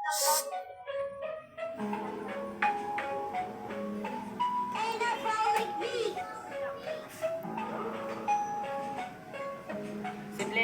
Simple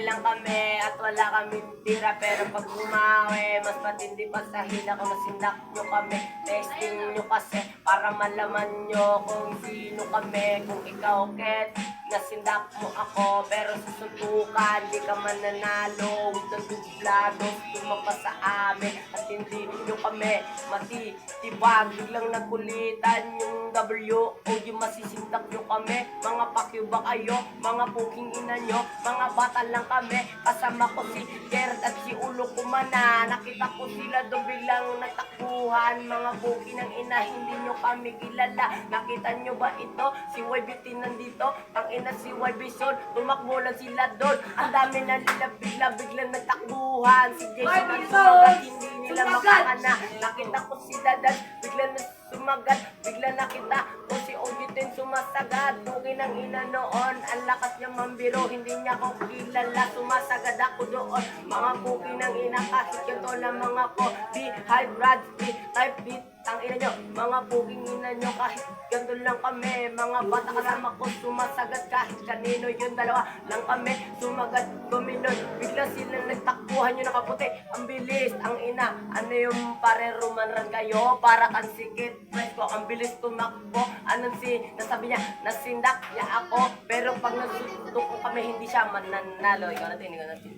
lang kami at wala kami tira, pero pag bumawi, mas matindi pa sa hila kung nasindak nyo kami. Testing nyo kasi para malaman nyo kung sino kami. Kung ikaw, Ket, nasindak mo ako, pero susuntukan, di ka mananalo. Huwag ng dublado, tumapa sa amin at hindi nyo kami matitibag. Biglang nagkulitan yung W o yung masisindak nyo kami. Mga pakyo ba kayo, mga puking ina nyo, mga bata lang kami. Kasama ko si Gerd at si Ulo Kumana. Nakita ko sila doon biglang nagtakbuhan. Mga puking ng ina, hindi nyo kami kilala. Nakita nyo ba ito? Si YBT nandito, ang ina si YB Son, tumakbo lang sila doon. Ang dami na nila biglang nagtakbuhan. Si Jason at sumagat, hindi nila makakana. Nakita ko si Dadan, biglang sumagat. Biglang nakita ko si Ojitin sumasagad. Pukin ng ina noon, ang lakas niya mambiro, hindi niya ako kilala. Sumasagad ako doon, mga pukin ng ina, kahit ito na mga ko. Di high brad, di type beat. Ang ina nyo, mga puking ina nyo, kahit ganito lang kami. Mga bata kasama ko sumasagad, kahit kanino yun, dalawa lang kami sumagat, guminon. Bigla silang nagtakbuhan yung nakaputi, ang bilis, ang ina. Ano yung pare rumanran kayo, para kang sikit presko, ang bilis tumakbo. Anong nasabi niya, nasindak niya ako, pero pag nagsutok ko kami, hindi siya mananalo. Ikaw natin, ikaw natin.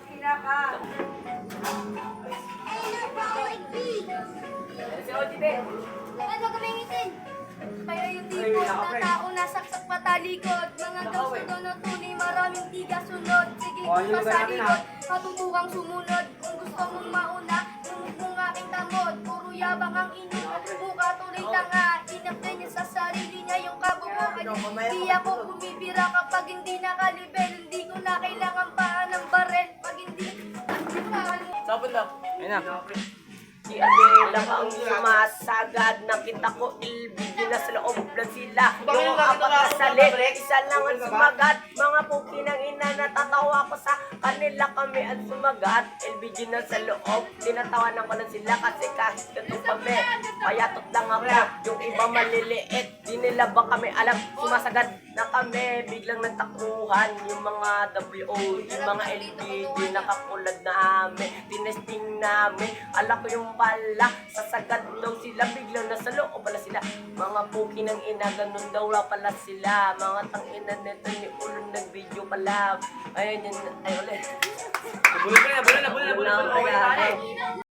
Ina ka. Si Ojite. Ano gamitin? Kaya yung tipo na tao nasaksak patalikod. Mga gawso doon na tunay, maraming tiga sunod. Sige, pasalikod, matutukang sumunod. Kung gusto mong mauna, mong aking tamod. Puro yabang ang inyong buka, tuloy tanga. Inapday niya sa sarili niya yung kabubukan. Di ako bumibira kapag hindi nakalibel. Hindi ko na kailangan pa ng barel. Pag hindi nakalimutan. Sabot lang. Ayun na. Si Adela ang sumasagad. Nakita ko ilbigin na sa loob lang sila. Yung apat na salit, isa lang ang sumagat. Mga puki ng ina, natatawa ko sa kanila, kami ang sumagat. LBG na sa loob, tinatawanan ko lang sila kasi kahit ganito kami. Payatot lang ako, yung iba maliliit. Di nila ba kami alam, sumasagad na kami. Biglang nagtakbuhan yung mga WO, yung mga LBG, nakakulad namin. Tinesting namin, alam ko yung pala, sasagad daw sila, biglang nasa loob pala sila. Mga puki ng ina, ganun daw pala sila. Mga tangina nito ni Ulo nag-video pala. Ayun yun, ay ulit. Bulol na.